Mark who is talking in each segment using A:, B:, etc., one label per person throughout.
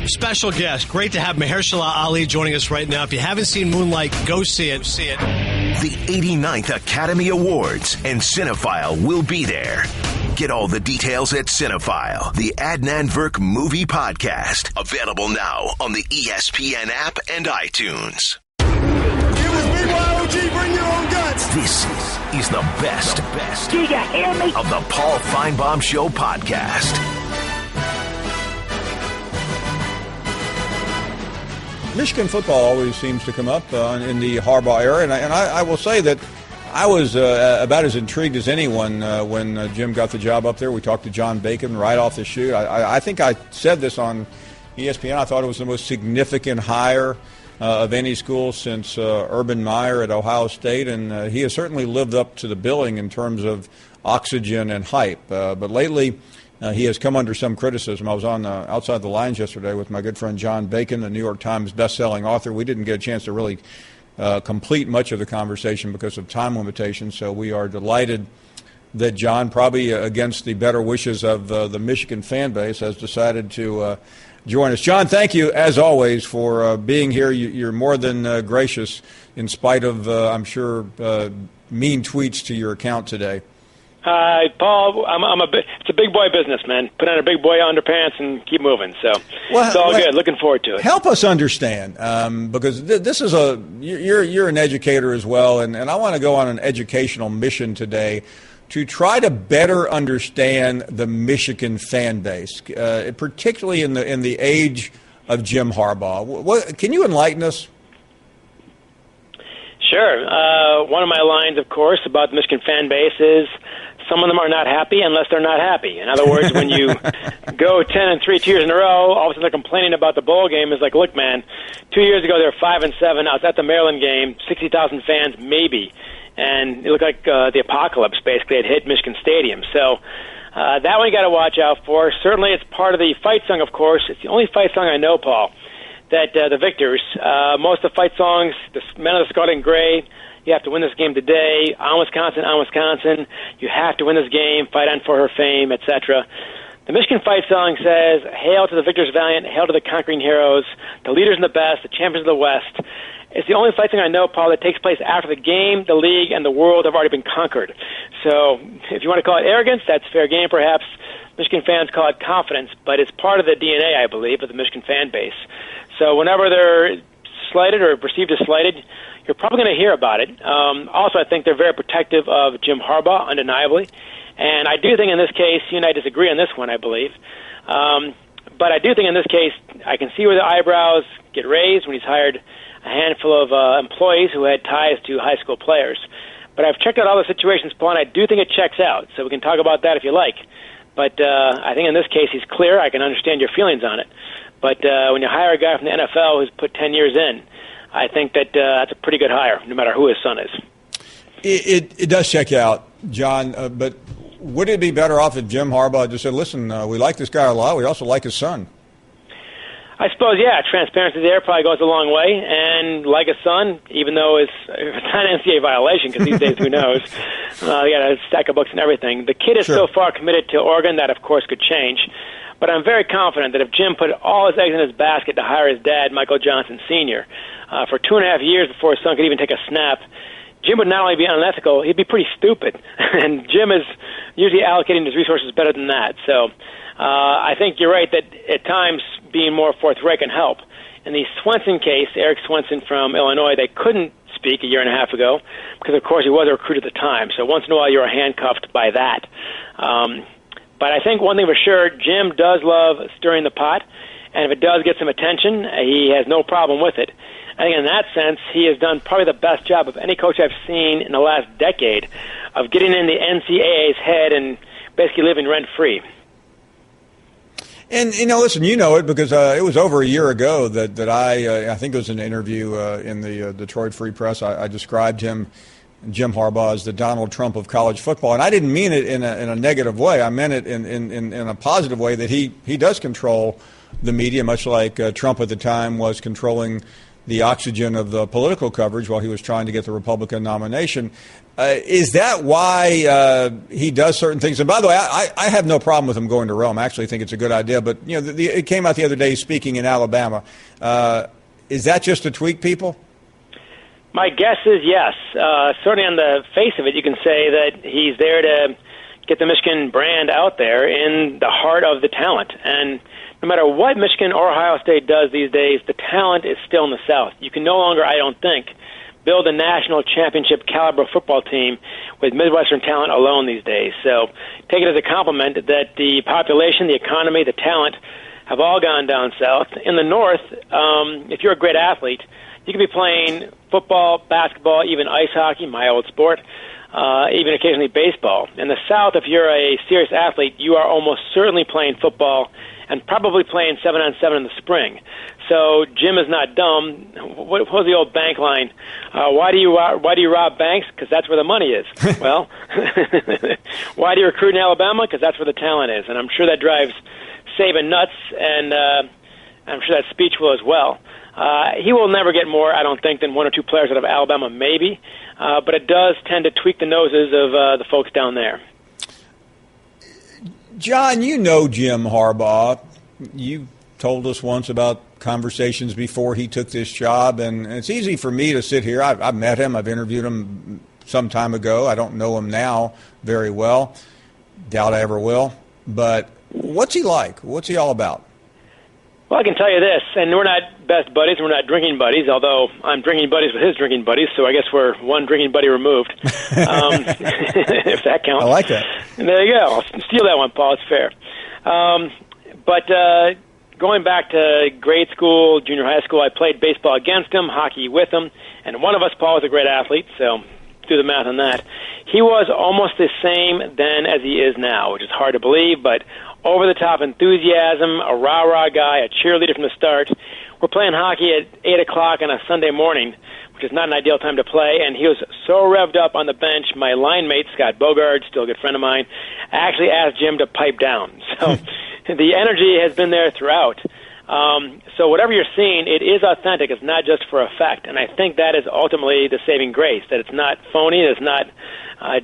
A: Special guest. Great to have Mahershala Ali joining us right now. If you haven't seen Moonlight, go see it.
B: The 89th Academy Awards and Cinephile will be there. Get all the details at Cinephile, the Adnan Virk movie podcast. Available now on the ESPN app and iTunes.
C: It was BYOG, bring your own guts.
B: This is the best
D: Do you hear me?
B: of the Paul Finebaum Show podcast.
E: Michigan football always seems to come up in the Harbaugh era, and I will say that I was about as intrigued as anyone when Jim got the job up there. We talked to John Bacon right off the shoot. I think I said this on ESPN. I thought it was the most significant hire of any school since Urban Meyer at Ohio State, and he has certainly lived up to the billing in terms of oxygen and hype. But lately, he has come under some criticism. I was on Outside the Lines yesterday with my good friend John Bacon, the New York Times best-selling author. We didn't get a chance to really complete much of the conversation because of time limitations, so we are delighted that John, probably against the better wishes of the Michigan fan base, has decided to join us. John, thank you, as always, for being here. You're more than gracious in spite of, I'm sure, mean tweets to your account today.
F: Paul, it's a big boy business, man. Put on a big boy underpants and keep moving. So it's all good. Looking forward to it.
E: Help us understand, because this is you're an educator as well, and I want to go on an educational mission today to try to better understand the Michigan fan base, particularly in the age of Jim Harbaugh. Can you enlighten us?
F: Sure. One of my lines, of course, about the Michigan fan base is some of them are not happy unless they're not happy. In other words, when you go 10-3 2 years in a row, all of a sudden they're complaining about the bowl game. It's like, look, man, 2 years ago they were 5-7. I was at the Maryland game, 60,000 fans, maybe, and it looked like the apocalypse basically had hit Michigan Stadium. So that one you got to watch out for. Certainly, it's part of the fight song. Of course, it's the only fight song I know, Paul. That the victors, most of the fight songs, the men of the Scarlet and Gray, you have to win this game today, on Wisconsin, you have to win this game, fight on for her fame, etc. The Michigan fight song says, hail to the victors valiant, hail to the conquering heroes, the leaders in the best, the champions of the West. It's the only fight song I know, Paul, that takes place after the game, the league, and the world have already been conquered. So if you want to call it arrogance, that's fair game perhaps. Michigan fans call it confidence, but it's part of the DNA, I believe, of the Michigan fan base. So whenever they're slighted or perceived as slighted, you're probably going to hear about it. Also, I think they're very protective of Jim Harbaugh, undeniably. And I do think in this case, you and I disagree on this one, I believe. But I do think in this case, I can see where the eyebrows get raised when he's hired a handful of employees who had ties to high school players. But I've checked out all the situations, Paul, and I do think it checks out. So we can talk about that if you like. But I think in this case, he's clear. I can understand your feelings on it. But when you hire a guy from the NFL who's put 10 years in, I think that that's a pretty good hire, no matter who his son is.
E: It does check out, John, but would it be better off if Jim Harbaugh just said, listen, we like this guy a lot, we also like his son?
F: I suppose, yeah, transparency there probably goes a long way. And like a son, even though it's not an NCAA violation, because these days, who knows, you got a stack of books and everything. The kid is so far committed to Oregon that, of course, could change. But I'm very confident that if Jim put all his eggs in his basket to hire his dad, Michael Johnson Sr., for 2.5 years before his son could even take a snap, Jim would not only be unethical, he'd be pretty stupid. And Jim is usually allocating his resources better than that. So I think you're right that at times being more forthright can help. In the Swenson case, Eric Swenson from Illinois, they couldn't speak a year and a half ago because, of course, he was a recruit at the time. So once in a while you're handcuffed by that. But I think one thing for sure, Jim does love stirring the pot, and if it does get some attention, he has no problem with it. I think in that sense, he has done probably the best job of any coach I've seen in the last decade of getting in the NCAA's head and basically living rent-free.
E: And, listen, you know it because it was over a year ago that I think it was an interview in the Detroit Free Press. I described him, Jim Harbaugh, as the Donald Trump of college football. And I didn't mean it in a negative way. I meant it in a positive way, that he does control the media, much like Trump at the time was controlling the oxygen of the political coverage while he was trying to get the Republican nomination. Is that why he does certain things? And by the way, I have no problem with him going to Rome. I actually think it's a good idea. But it came out the other day speaking in Alabama. Is that just to tweak people?
F: My guess is yes. Certainly on the face of it, you can say that he's there to get the Michigan brand out there in the heart of the talent. And no matter what Michigan or Ohio State does these days, the talent is still in the South. You can no longer, I don't think, build a national championship caliber football team with Midwestern talent alone these days. So take it as a compliment that the population, the economy, the talent have all gone down south. In the North, if you're a great athlete, you could be playing football, basketball, even ice hockey, my old sport, even occasionally baseball. In the South, if you're a serious athlete, you are almost certainly playing football and probably playing 7-on-7 in the spring. So Jim is not dumb. What was the old bank line? Why do you rob banks? Because that's where the money is. Well, why do you recruit in Alabama? Because that's where the talent is. And I'm sure that drives Saban nuts, and I'm sure that speech will as well. He will never get more, I don't think, than one or two players out of Alabama, maybe. But it does tend to tweak the noses of the folks down there.
E: John, you know Jim Harbaugh. You told us once about conversations before he took this job, and it's easy for me to sit here. I've met him. I've interviewed him some time ago. I don't know him now very well. Doubt I ever will. But what's he like? What's he all about?
F: Well, I can tell you this, and we're not best buddies, and we're not drinking buddies, although I'm drinking buddies with his drinking buddies, so I guess we're one drinking buddy removed, if that counts.
E: I like that.
F: And there you go. I'll steal that one, Paul. It's fair. But going back to grade school, junior high school, I played baseball against him, hockey with him, and one of us, Paul, was a great athlete, so do the math on that. He was almost the same then as he is now, which is hard to believe, but over-the-top enthusiasm, a rah-rah guy, a cheerleader from the start. We're playing hockey at 8 o'clock on a Sunday morning, which is not an ideal time to play, and he was so revved up on the bench, my line mate, Scott Bogard, still a good friend of mine, actually asked Jim to pipe down. So the energy has been there throughout. So whatever you're seeing, it is authentic. It's not just for effect, and I think that is ultimately the saving grace, that it's not phony, it's not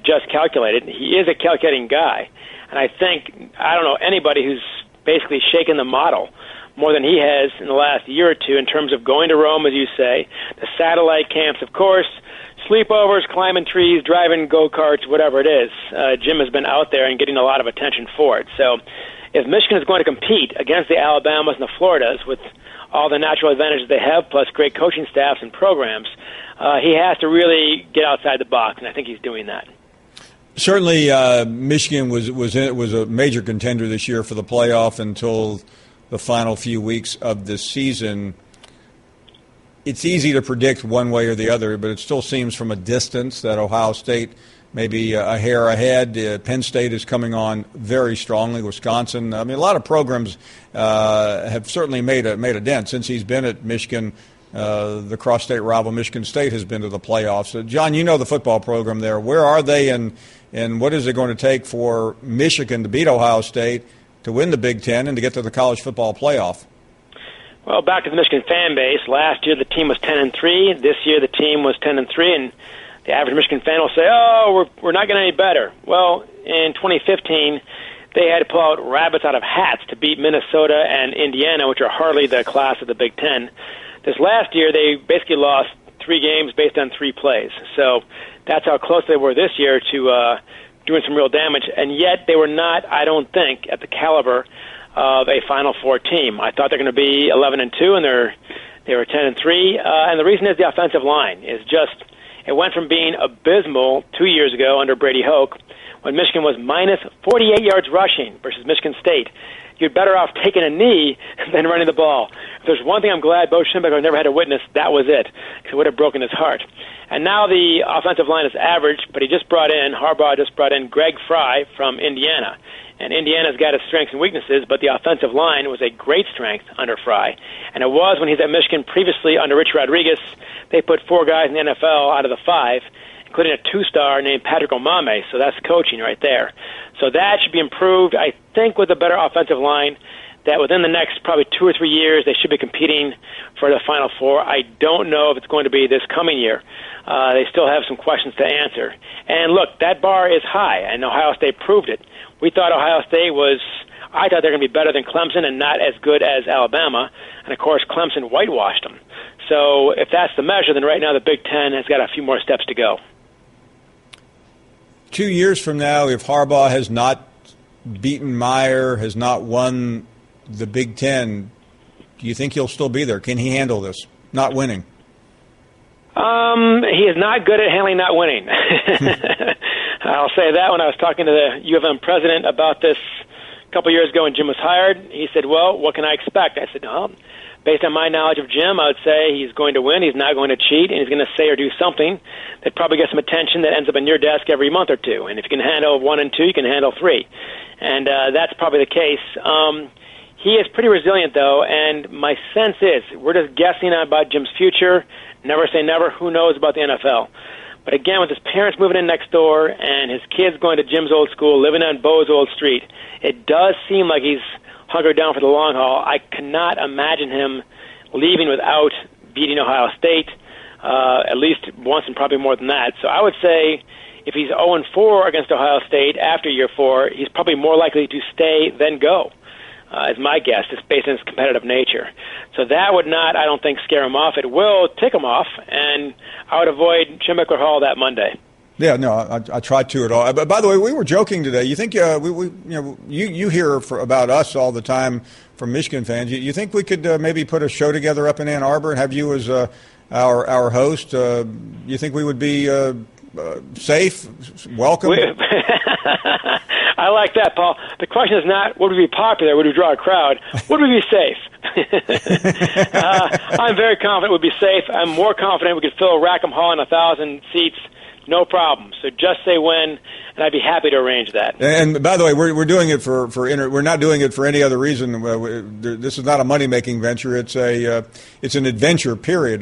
F: just calculated. He is a calculating guy. And I think, I don't know anybody who's basically shaken the model more than he has in the last year or two in terms of going to Rome, as you say, the satellite camps, of course, sleepovers, climbing trees, driving go-karts, whatever it is. Jim has been out there and getting a lot of attention for it. So if Michigan is going to compete against the Alabamas and the Floridas with all the natural advantages they have, plus great coaching staffs and programs, he has to really get outside the box, and I think he's doing that.
E: Certainly, Michigan was a major contender this year for the playoff until the final few weeks of the season. It's easy to predict one way or the other, but it still seems from a distance that Ohio State may be a hair ahead. Penn State is coming on very strongly. Wisconsin. I mean, a lot of programs have certainly made a dent since he's been at Michigan. The cross-state rival Michigan State has been to the playoffs. John, you know the football program there. Where are they, and what is it going to take for Michigan to beat Ohio State, to win the Big Ten, and to get to the college football playoff?
F: Well, back to the Michigan fan base. Last year the team was 10-3. This year the team was 10-3, and the average Michigan fan will say, "Oh, we're not getting any better." Well, in 2015, they had to pull out rabbits out of hats to beat Minnesota and Indiana, which are hardly the class of the Big Ten. This last year, they basically lost 3 games based on 3 plays. So that's how close they were this year to doing some real damage. And yet they were not, I don't think, at the caliber of a Final Four team. I thought they're going to be 11-2, and they were 10-3. And the reason is the offensive line is just, it went from being abysmal 2 years ago under Brady Hoke, when Michigan was minus 48 yards rushing versus Michigan State. You're better off taking a knee than running the ball. If there's one thing I'm glad Bo Schembechler never had to witness, that was it, because it would have broken his heart. And now the offensive line is average, but Harbaugh just brought in Greg Fry from Indiana. And Indiana's got its strengths and weaknesses, but the offensive line was a great strength under Fry. And it was when he's at Michigan previously under Rich Rodriguez. They put 4 guys in the NFL out of the 5, including a 2-star named Patrick Omame, so that's coaching right there. So that should be improved. I think with a better offensive line, that within the next probably 2 or 3 years they should be competing for the Final Four. I don't know if it's going to be this coming year. They still have some questions to answer. And look, that bar is high, and Ohio State proved it. We thought Ohio State I thought they were going to be better than Clemson and not as good as Alabama. And, of course, Clemson whitewashed them. So if that's the measure, then right now the Big Ten has got a few more steps to go.
E: 2 years from now, if Harbaugh has not beaten Meyer, has not won the Big Ten, do you think he'll still be there? Can he handle this, not winning?
F: He is not good at handling not winning. I'll say that. When I was talking to the U of M president about this a couple years ago when Jim was hired, he said, well, what can I expect? I said, well, based on my knowledge of Jim, I would say he's going to win, he's not going to cheat, and he's going to say or do something that probably gets some attention that ends up in your desk every month or two. And if you can handle 1 and 2, you can handle 3. And that's probably the case. He is pretty resilient, though, and my sense is we're just guessing about Jim's future. Never say never. Who knows about the NFL? But again, with his parents moving in next door and his kids going to Jim's old school, living on Bo's old street, it does seem like he's hunkered down for the long haul. I cannot imagine him leaving without beating Ohio State, at least once and probably more than that. So I would say if he's 0-4 against Ohio State after year 4, he's probably more likely to stay than go, is my guess, just based on his competitive nature. So that would not, I don't think, scare him off. It will tick him off, and I would avoid Schembechler Hall that Monday.
E: Yeah, no, I tried to at all. But by the way, we were joking today. You think you hear about us all the time from Michigan fans. You think we could maybe put a show together up in Ann Arbor and have you as our host? You think we would be safe, welcome?
F: I like that, Paul. The question is not would we be popular, would we draw a crowd, would we be safe? I'm very confident we'd be safe. I'm more confident we could fill Rackham Hall in 1,000 seats. No problem. So just say when, and I'd be happy to arrange that. And
E: by the way, we're doing it we're not doing it for any other reason. This is not a money making venture. It's an adventure. Period.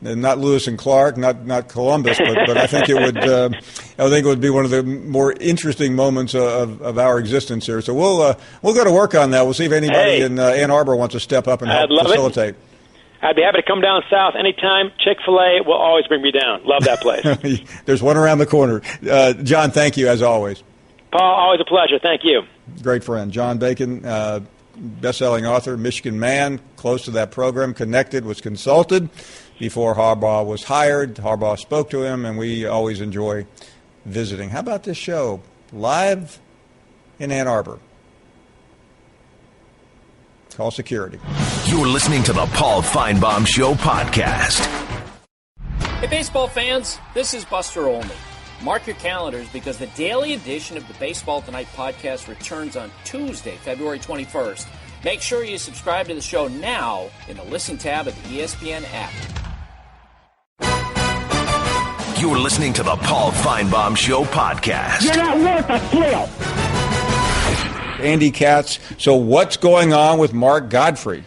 E: Not Lewis and Clark, not Columbus, but I think it would be one of the more interesting moments of our existence here. So we'll go to work on that. We'll see if anybody in Ann Arbor wants to step up and help facilitate.
F: I'd be happy to come down south anytime. Chick-fil-A will always bring me down. Love that place.
E: There's one around the corner. John, thank you as always.
F: Paul, always a pleasure. Thank you.
E: Great friend. John Bacon, best-selling author, Michigan man, close to that program, connected, was consulted before Harbaugh was hired. Harbaugh spoke to him, and we always enjoy visiting. How about this show? Live in Ann Arbor. Call security.
B: You're listening to the Paul Finebaum Show podcast.
D: Hey, baseball fans, this is Buster Olney. Mark your calendars because the daily edition of the Baseball Tonight podcast returns on Tuesday, February 21st. Make sure you subscribe to the show now in the Listen tab of the ESPN app.
B: You're listening to the Paul Finebaum Show podcast.
C: You're not worth a flip.
E: Andy Katz. So what's going on with Mark Godfrey?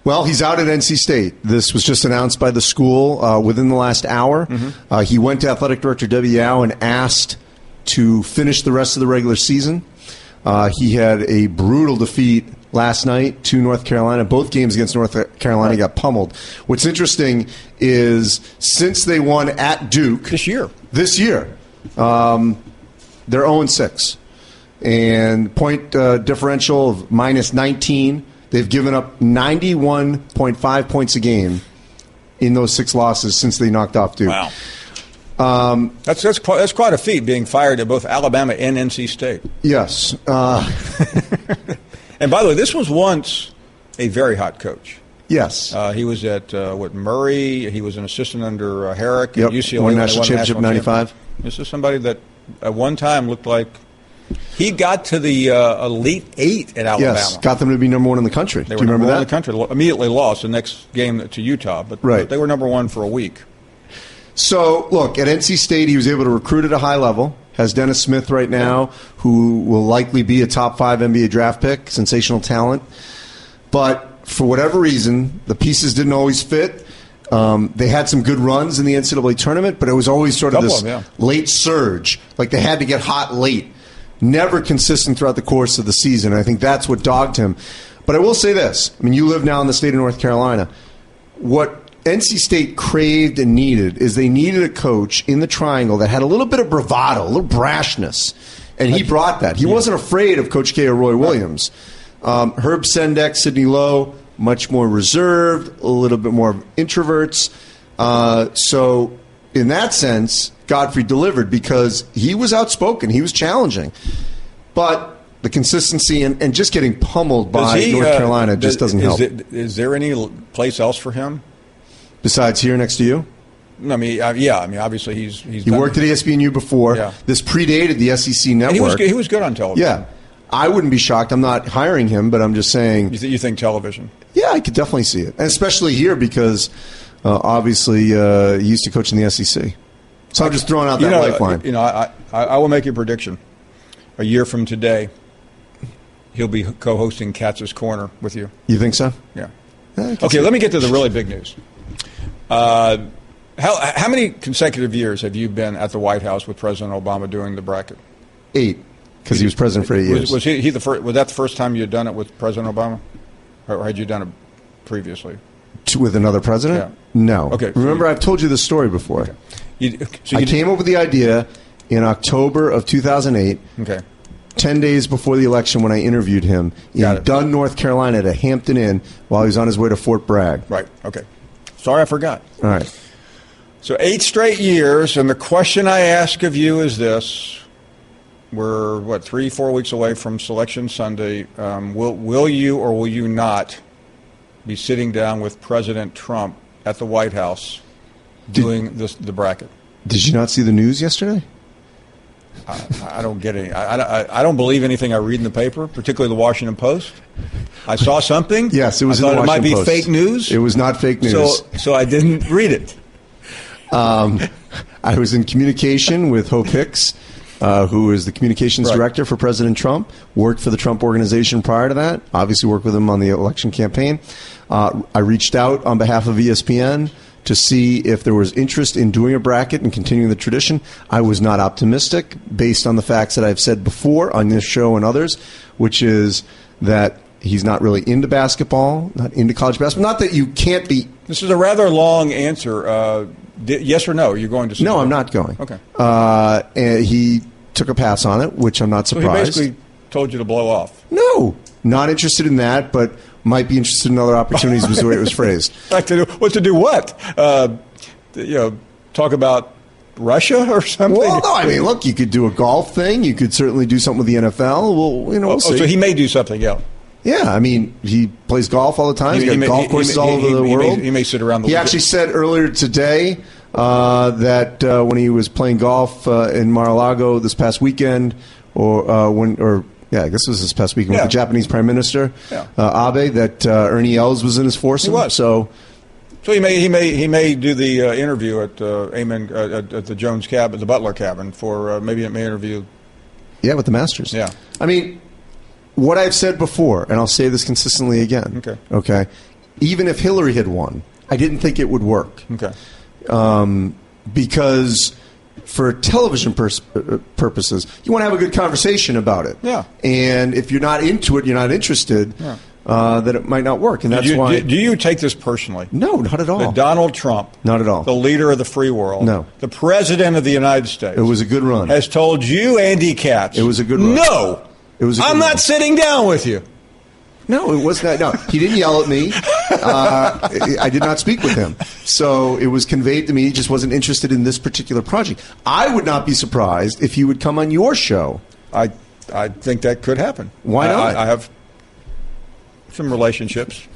G: Well, he's out at NC State. This was just announced by the school within the last hour. Mm-hmm. He went to Athletic Director Debbie Yao and asked to finish the rest of the regular season. He had a brutal defeat last night to North Carolina. Both games against North Carolina got pummeled. What's interesting is since they won at Duke
E: this year,
G: they're 0-6. And point differential of minus 19. They've given up 91.5 points a game in those 6 losses since they knocked off Duke.
E: Wow. That's quite a feat, being fired at both Alabama and NC State.
G: Yes.
E: And by the way, this was once a very hot coach.
G: Yes.
E: He was at Murray. He was an assistant under Herrick
G: at
E: UCLA.
G: Won national championship in 95.
E: This is somebody that at one time looked like he got to the Elite 8 at Alabama.
G: Yes, got them to be number 1 in the country.
E: Do you remember that? In the country. Immediately lost the next game to Utah, but they were number 1 for a week.
G: So, look, at NC State, he was able to recruit at a high level. Has Dennis Smith right now, who will likely be a top 5 NBA draft pick, sensational talent. But for whatever reason, the pieces didn't always fit. They had some good runs in the NCAA tournament, but it was always sort of this late surge. Like they had to get hot late. Never consistent throughout the course of the season. I think that's what dogged him. But I will say this. I mean, you live now in the state of North Carolina. What NC State craved and needed is they needed a coach in the triangle that had a little bit of bravado, a little brashness. And he brought that. He wasn't afraid of Coach K or Roy Williams. Herb Sendek, Sidney Lowe, much more reserved, a little bit more introverts. So in that sense, Godfrey delivered because he was outspoken. He was challenging. But the consistency and just getting pummeled by North Carolina just doesn't help.
E: Is there any place else for him?
G: Besides here next to you?
E: I mean, obviously he
G: worked at ESPNU before.
E: Yeah.
G: This predated the SEC network.
E: And he was good on television.
G: Yeah. I wouldn't be shocked. I'm not hiring him, but I'm just saying.
E: You think television? Yeah,
G: I could definitely see it. And especially here because obviously he used to coach in the SEC. So I'm just throwing out that lifeline.
E: I will make a prediction. A year from today, he'll be co-hosting Katz's Corner with you.
G: You think so?
E: Yeah. Okay, let me get to the really big news. How many consecutive years have you been at the White House with President Obama doing the bracket?
G: 8, because he was president for 8 years.
E: Was he the first? Was that the first time you had done it with President Obama, or had you done it previously?
G: With another president?
E: Yeah.
G: No.
E: Okay.
G: Remember, I've told you this story before.
E: Okay.
G: I came up with the idea in October of 2008.
E: Okay.
G: 10 days before the election when I interviewed him in Dunn, North Carolina at a Hampton Inn while he was on his way to Fort Bragg.
E: Right. Okay. Sorry, I forgot.
G: All right.
E: So 8 straight years, and the question I ask of you is this. We're, 3-4 weeks away from Selection Sunday. Will you or will you not be sitting down with President Trump at the White House doing the bracket?
G: Did you not see the news yesterday?
E: I don't get any. I don't believe anything I read in the paper, particularly the Washington Post. I saw something.
G: Yes, it was in the Washington Post.
E: It might be fake news.
G: It was not fake news.
E: So I didn't read it.
G: I was in communication with Hope Hicks, who is the communications director for President Trump, worked for the Trump Organization prior to that, obviously worked with him on the election campaign. I reached out on behalf of ESPN to see if there was interest in doing a bracket and continuing the tradition. I was not optimistic based on the facts that I've said before on this show and others, which is that he's not really into basketball, not into college basketball. Not that you can't be.
E: This is a rather long answer. Yes or no? Are you going to?
G: No, I'm not going.
E: Okay.
G: And he took a pass on it, which I'm not surprised.
E: So he basically told you to blow off.
G: No, not interested in that, but might be interested in other opportunities was the way it was phrased.
E: Like to do what? Talk about Russia or something?
G: Well, no, I mean, look, you could do a golf thing. You could certainly do something with the NFL. We'll see.
E: So he may do something else.
G: Yeah, I mean, he plays golf all the time. He's got golf courses all over the world.
E: He may sit around the
G: He actually said earlier today that when he was playing golf in Mar-a-Lago this past weekend, I guess it was this past weekend with the Japanese Prime Minister, Abe, that Ernie Els was in his foursome.
E: He was.
G: So
E: he may do the interview at at the Jones cabin, the Butler cabin, for maybe it may interview.
G: Yeah, with the Masters.
E: Yeah.
G: I mean, what I've said before, and I'll say this consistently again. Okay. Even if Hillary had won, I didn't think it would work.
E: Okay.
G: Because for television purposes, you want to have a good conversation about it.
E: Yeah.
G: And if you're not into it, you're not interested, then it might not work. And that's why.
E: Do you take this personally?
G: No, not at all.
E: That Donald Trump,
G: not at all,
E: the leader of the free world,
G: no,
E: the president of the United States,
G: it was a good run,
E: has told you, Andy Katz,
G: it was a good run.
E: No,
G: it was.
E: I'm not sitting down with you.
G: No, it was not. No, he didn't yell at me. I did not speak with him. So it was conveyed to me he just wasn't interested in this particular project. I would not be surprised if he would come on your show.
E: I think that could happen.
G: Why not?
E: I have some relationships.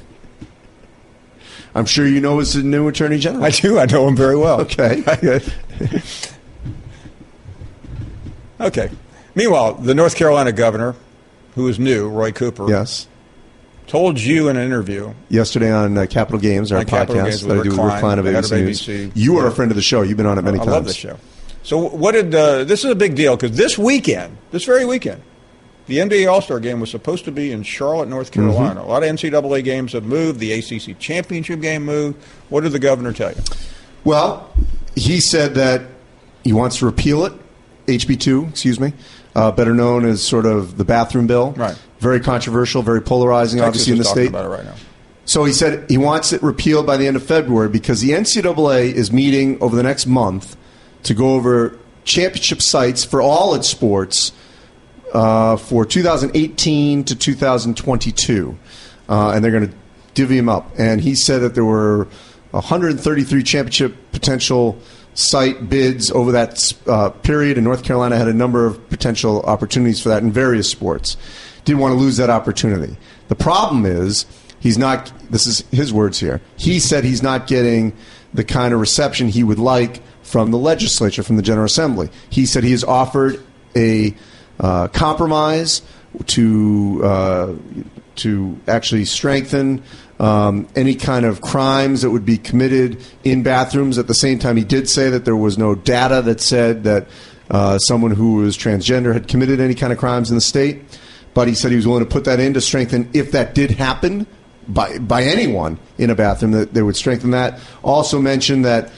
G: I'm sure you know as the new Attorney General.
E: I do. I know him very well.
G: Okay.
E: Okay. Meanwhile, the North Carolina governor, who is new, Roy Cooper.
G: Yes.
E: Told you in an interview
G: yesterday on Capital Games, our podcast that I do with Rick Klein of ABC. You are a friend of the show. You've been on it many times.
E: I love the show. So what did this is a big deal because this very weekend, the NBA All-Star Game was supposed to be in Charlotte, North Carolina. Mm-hmm. A lot of NCAA games have moved. The ACC Championship game moved. What did the governor tell you?
G: Well, he said that he wants to repeal it, HB2, excuse me. better known as sort of the bathroom bill.
E: Right.
G: Very controversial, very polarizing,
E: Texas
G: obviously, in the
E: is talking
G: state.
E: about it right now.
G: So he said he wants it repealed by the end of February because the NCAA is meeting over the next month to go over championship sites for all its sports for 2018 to 2022. And they're going to divvy them up. And he said that there were 133 championship potential site bids over that period, and North Carolina had a number of potential opportunities for that in various sports. Didn't want to lose that opportunity. The problem is he's not, this is his words here, he said he's not getting the kind of reception he would like from the legislature, from the General Assembly. He said he has offered a compromise to actually strengthen any kind of crimes that would be committed in bathrooms. At the same time, he did say that there was no data that said that someone who was transgender had committed any kind of crimes in the state. But he said he was willing to put that in to strengthen, if that did happen by anyone in a bathroom, that they would strengthen that. Also mentioned that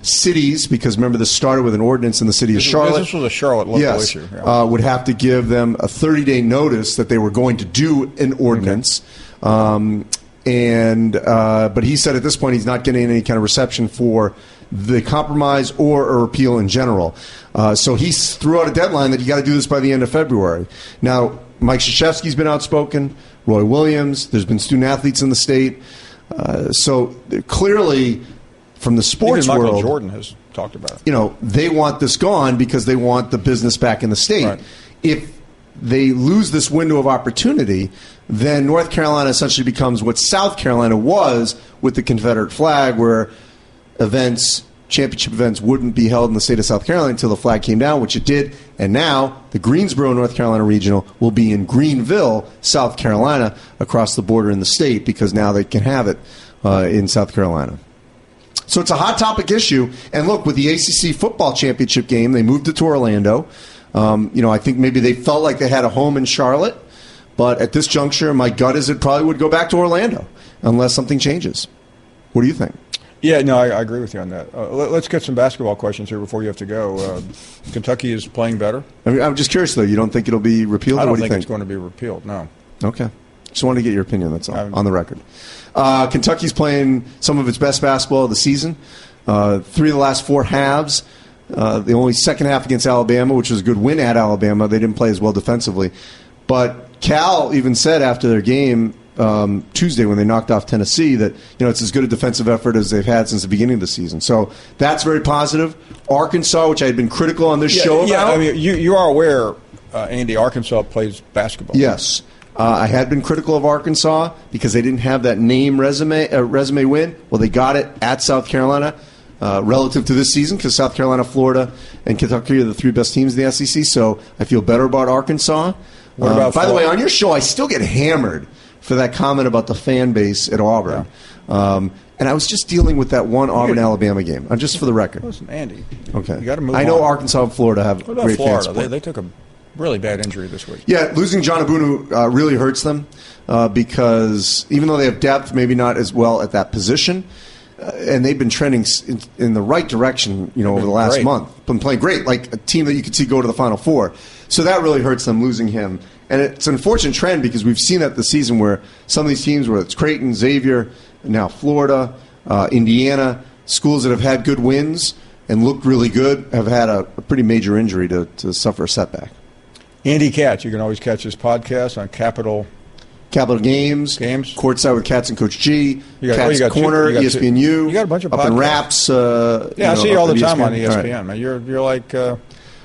G: cities, because remember this started with an ordinance in the city of Charlotte.
E: This was a Charlotte local issue.
G: Yeah. Would have to give them a 30-day notice that they were going to do an ordinance. Okay. But he said at this point he's not getting any kind of reception for the compromise or a repeal in general. So he threw out a deadline that you got to do this by the end of February. Now, Mike Krzyzewski's been outspoken, Roy Williams, there's been student athletes in the state. So clearly, from the sports
E: even Michael
G: world,
E: Jordan has talked about it.
G: You know, they want this gone because they want the business back in the state.
E: Right.
G: If they lose this window of opportunity, then North Carolina essentially becomes what South Carolina was with the Confederate flag, where championship events wouldn't be held in the state of South Carolina until the flag came down, which it did. And now the Greensboro, North Carolina Regional will be in Greenville, South Carolina, across the border in the state, because now they can have it in South Carolina. So it's a hot topic issue. And look, with the ACC football championship game, they moved it to Orlando. I think maybe they felt like they had a home in Charlotte. But at this juncture, my gut is it probably would go back to Orlando unless something changes. What do you think?
E: Yeah, no, I agree with you on that. Let's get some basketball questions here before you have to go. Kentucky is playing better.
G: I mean, I'm just curious, though. You don't think it'll be repealed?
E: I don't
G: what do you
E: think it's going to be repealed, no.
G: Okay. Just wanted to get your opinion, that's all, on the record. Kentucky's playing some of its best basketball of the season. 3 of the last 4 halves. The only second half against Alabama, which was a good win at Alabama. They didn't play as well defensively. But Cal even said after their game Tuesday when they knocked off Tennessee that it's as good a defensive effort as they've had since the beginning of the season. So that's very positive. Arkansas, which I had been critical on this show about.
E: Yeah, I mean, you are aware, Andy, Arkansas plays basketball.
G: Yes. I had been critical of Arkansas because they didn't have that resume win. Well, they got it at South Carolina relative to this season because South Carolina, Florida, and Kentucky are the 3 best teams in the SEC. So I feel better about Arkansas.
E: What about
G: by the way, on your show, I still get hammered for that comment about the fan base at Auburn. Yeah. And I was just dealing with that one Auburn-Alabama game, just for the record.
E: Listen, Andy.
G: Okay.
E: You got to move
G: I know
E: on.
G: Arkansas and Florida have
E: what about
G: great
E: Florida?
G: fan support.
E: They took a really bad injury this week.
G: Yeah, losing John Abunu really hurts them because even though they have depth, maybe not as well at that position, and they've been trending in the right direction, over the last month. Been playing great, like a team that you could see go to the Final Four. So that really hurts them, losing him. And it's an unfortunate trend because we've seen that this season where some of these teams, whether it's Creighton, Xavier, now Florida, Indiana, schools that have had good wins and looked really good have had a pretty major injury to suffer a setback.
E: Andy Katz, you can always catch his podcast on Capital
G: Games, Courtside with Katz and Coach G, Katz Corner, ESPNU.
E: You got a bunch of podcasts.
G: Up in Wraps.
E: I see you all the time on ESPN. Right. Man. You're like...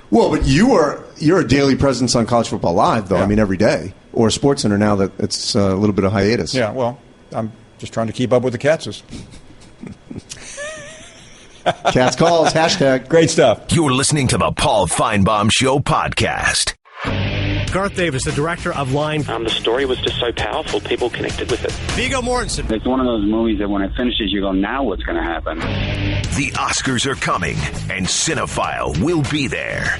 G: Well, but you're a daily presence on College Football Live, though. Yeah. I mean, every day. Or SportsCenter now that it's a little bit of hiatus.
E: Yeah, well, I'm just trying to keep up with the Katzes.
G: Katz calls, hashtag.
E: Great stuff.
B: You're listening to the Paul Finebaum Show podcast.
A: Garth Davis, the director of Line.
H: The story was just so powerful, people connected with it.
A: Viggo Mortensen.
I: It's one of those movies that when it finishes, you go, now what's going to happen?
B: The Oscars are coming, and Cinephile will be there.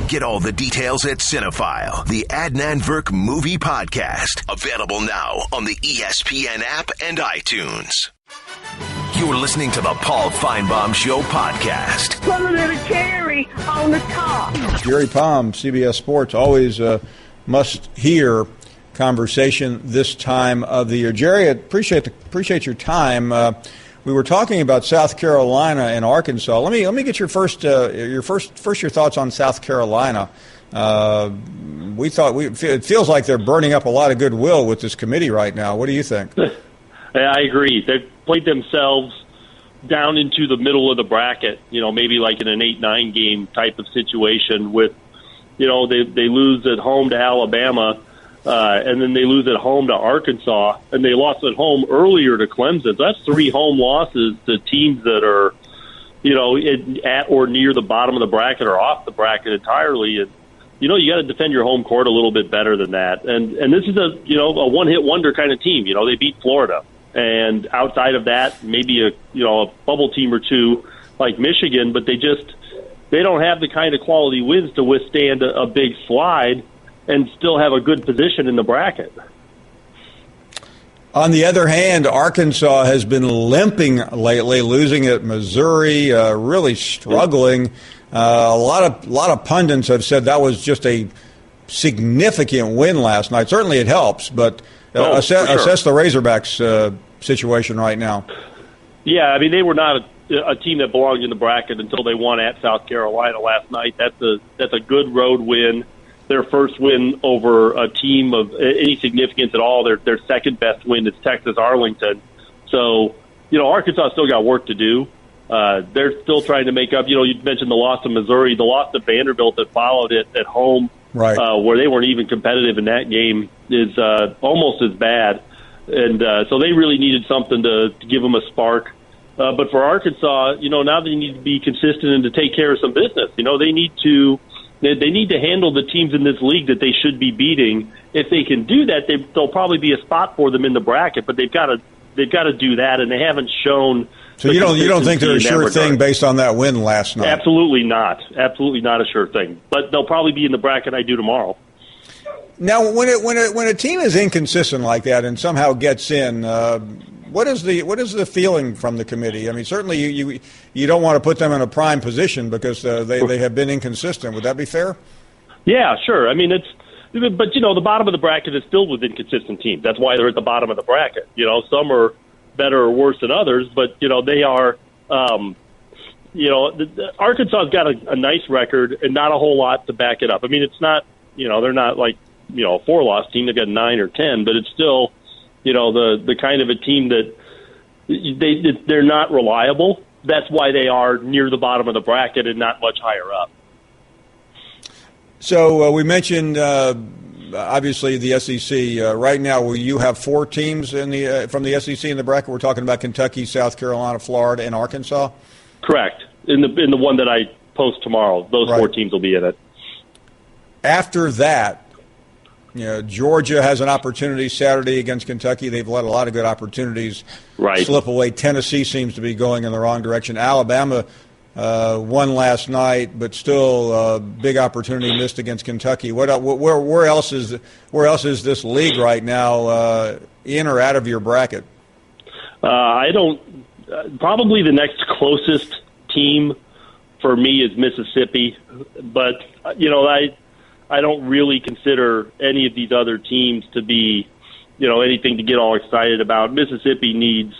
B: Get all the details at Cinephile, the Adnan Virk movie podcast. Available now on the ESPN app and iTunes. You're listening to the Paul Finebaum Show podcast.
J: Put a little cherry on the top.
E: Jerry Palm, CBS Sports, always must-hear conversation this time of the year. Jerry, I appreciate your time. We were talking about South Carolina and Arkansas. Let me get your thoughts on South Carolina. It feels like they're burning up a lot of goodwill with this committee right now. What do you think?
K: I agree. They've played themselves down into the middle of the bracket, maybe like in an 8-9 game type of situation with, they lose at home to Alabama, and then they lose at home to Arkansas, and they lost at home earlier to Clemson. So that's 3 home losses to teams that are, at or near the bottom of the bracket or off the bracket entirely. And, you got to defend your home court a little bit better than that. And this is a one-hit wonder kind of team. They beat Florida. And outside of that, maybe a bubble team or two like Michigan, but they don't have the kind of quality wins to withstand a big slide and still have a good position in the bracket.
E: On the other hand, Arkansas has been limping lately, losing at Missouri, really struggling. A lot of pundits have said that was just a significant win last night. Certainly it helps, but assess the Razorbacks' situation right now.
K: Yeah, I mean, they were not a team that belonged in the bracket until they won at South Carolina last night. That's a good road win. Their first win over a team of any significance at all. Their second best win is Texas Arlington. So, Arkansas still got work to do. They're still trying to make up. You mentioned the loss to Missouri, the loss to Vanderbilt that followed it at home,
E: right,
K: where they weren't even competitive in that game, is almost as bad. And so they really needed something to give them a spark. But for Arkansas, now they need to be consistent and to take care of some business. They need to handle the teams in this league that they should be beating. If they can do that, there'll probably be a spot for them in the bracket. But they've got to do that, and they haven't shown.
E: So you don't think they're a sure thing based on that win last night?
K: Absolutely not. Absolutely not a sure thing. But they'll probably be in the bracket I do tomorrow.
E: Now, when a team is inconsistent like that and somehow gets in, what is the feeling from the committee? I mean, certainly you don't want to put them in a prime position because they have been inconsistent. Would that be fair? Yeah, sure. I mean, but the bottom of the bracket is filled with inconsistent teams. That's why they're at the bottom of the bracket. Some are better or worse than others, but they are. Arkansas's got a nice record and not a whole lot to back it up. I mean, it's not. They're not like a 4-loss team. They've got 9 or 10, but it's still. The kind of a team that they're not reliable. That's why they are near the bottom of the bracket and not much higher up. So we mentioned obviously the SEC. Right now, will you have 4 teams from the SEC in the bracket? We're talking about Kentucky, South Carolina, Florida, and Arkansas. Correct. In the one that I post tomorrow, those 4 teams will be in it. After that. Georgia has an opportunity Saturday against Kentucky. They've let a lot of good opportunities slip away. Tennessee seems to be going in the wrong direction. Alabama won last night, but still big opportunity missed against Kentucky. Where else is this league right now, in or out of your bracket? I don't. Probably the next closest team for me is Mississippi, but I don't really consider any of these other teams to be, anything to get all excited about. Mississippi needs,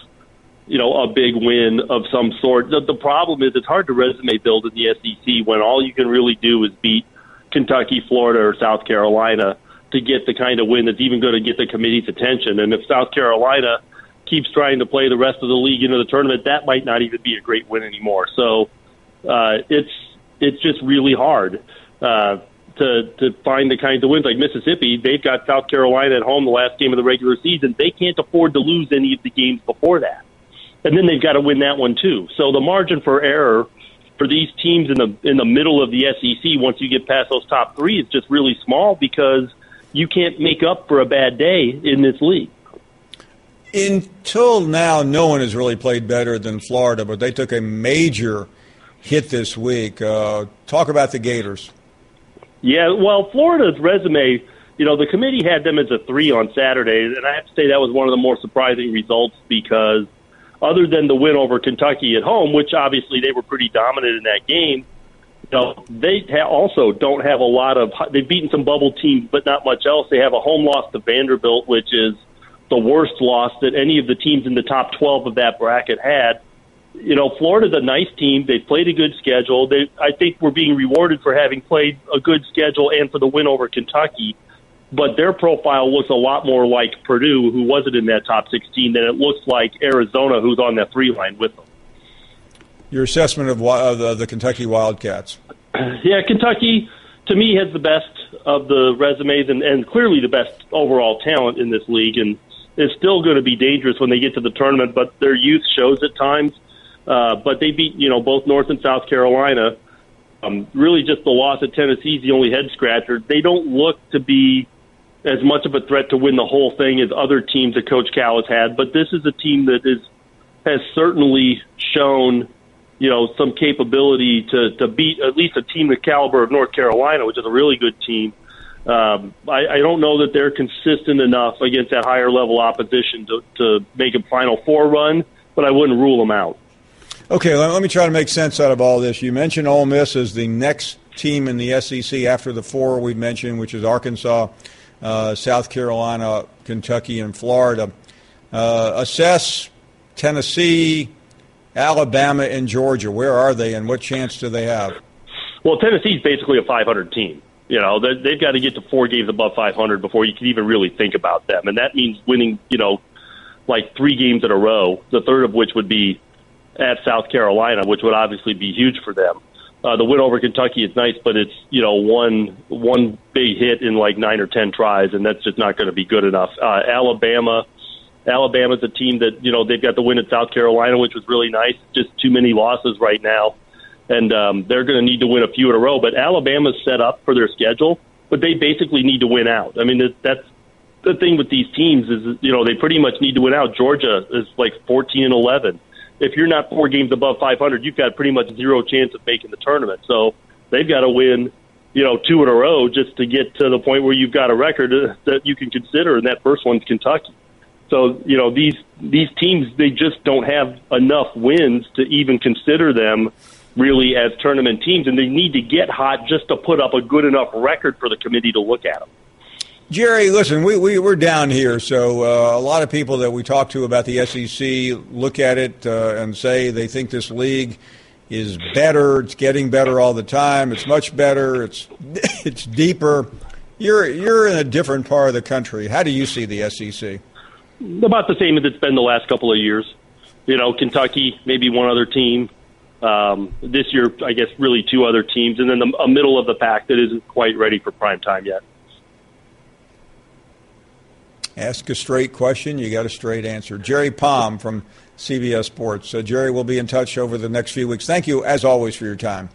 E: a big win of some sort. The problem is it's hard to resume build in the SEC when all you can really do is beat Kentucky, Florida, or South Carolina to get the kind of win that's even going to get the committee's attention. And if South Carolina keeps trying to play the rest of the league into the tournament, that might not even be a great win anymore. So it's just really hard. To find the kinds of wins like Mississippi. They've got South Carolina at home the last game of the regular season. They can't afford to lose any of the games before that. And then they've got to win that one too. So the margin for error for these teams in the middle of the SEC once you get past those top 3 is just really small because you can't make up for a bad day in this league. Until now, no one has really played better than Florida, but they took a major hit this week. Talk about the Gators. Yeah, well, Florida's resume, the committee had them as a 3 on Saturday, and I have to say that was one of the more surprising results because
K: other than the win over Kentucky at home, which obviously they were pretty dominant in that game, they also don't have a lot of – they've beaten some bubble teams, but not much else. They have a home loss to Vanderbilt, which is the worst loss that any of the teams in the top 12 of that bracket had. Florida's a nice team. They've played a good schedule. I think we're being rewarded for having played a good schedule and for the win over Kentucky. But their profile looks a lot more like Purdue, who wasn't in that top 16, than it looks like Arizona, who's on that 3 line with them.
E: Your assessment of the Kentucky Wildcats?
K: Yeah, Kentucky, to me, has the best of the resumes and clearly the best overall talent in this league, and is still going to be dangerous when they get to the tournament, but their youth shows at times. But they beat, both North and South Carolina. Really just the loss at Tennessee is the only head-scratcher. They don't look to be as much of a threat to win the whole thing as other teams that Coach Cal has had, but this is a team that has certainly shown some capability to beat at least a team the caliber of North Carolina, which is a really good team. I don't know that they're consistent enough against that higher level opposition to make a Final Four run, but I wouldn't rule them out.
E: Okay, let me try to make sense out of all this. You mentioned Ole Miss as the next team in the SEC after the 4 we mentioned, which is Arkansas, South Carolina, Kentucky, and Florida. Assess Tennessee, Alabama, and Georgia. Where are they, and what chance do they have?
K: Well, Tennessee's basically a 500 team. They've got to get to 4 games above 500 before you can even really think about them, and that means winning, like 3 games in a row, the third of which would be at South Carolina, which would obviously be huge for them. The win over Kentucky is nice, but it's one big hit in like 9 or 10 tries, and that's just not going to be good enough. Alabama's a team that they've got the win at South Carolina, which was really nice. Just too many losses right now, and they're going to need to win a few in a row. But Alabama's set up for their schedule, but they basically need to win out. I mean, that's the thing with these teams is they pretty much need to win out. Georgia is like 14-11. If you're not 4 games above 500, you've got pretty much zero chance of making the tournament. So they've got to win, 2 in a row just to get to the point where you've got a record that you can consider, and that first one's Kentucky. So, these teams, they just don't have enough wins to even consider them really as tournament teams, and they need to get hot just to put up a good enough record for the committee to look at them.
E: Jerry, listen, we're down here, so a lot of people that we talk to about the SEC look at it and say they think this league is better. It's getting better all the time. It's much better. It's deeper. You're in a different part of the country. How do you see the SEC?
K: About the same as it's been the last couple of years. Kentucky, maybe one other team. This year, I guess, really 2 other teams, and then a middle of the pack that isn't quite ready for prime time yet.
E: Ask a straight question, you got a straight answer. Jerry Palm from CBS Sports. Jerry, we'll be in touch over the next few weeks. Thank you, as always, for your time.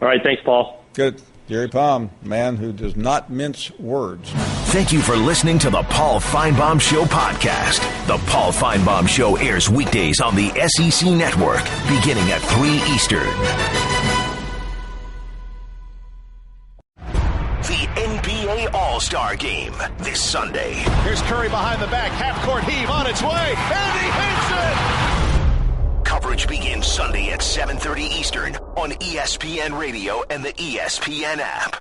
K: All right, thanks, Paul.
E: Good. Jerry Palm, man who does not mince words.
B: Thank you for listening to the Paul Finebaum Show podcast. The Paul Finebaum Show airs weekdays on the SEC Network, beginning at 3 Eastern. NBA All-Star Game this Sunday.
C: Here's Curry behind the back, half-court heave on its way, and he hits it!
B: Coverage begins Sunday at 7:30 Eastern on ESPN Radio and the ESPN app.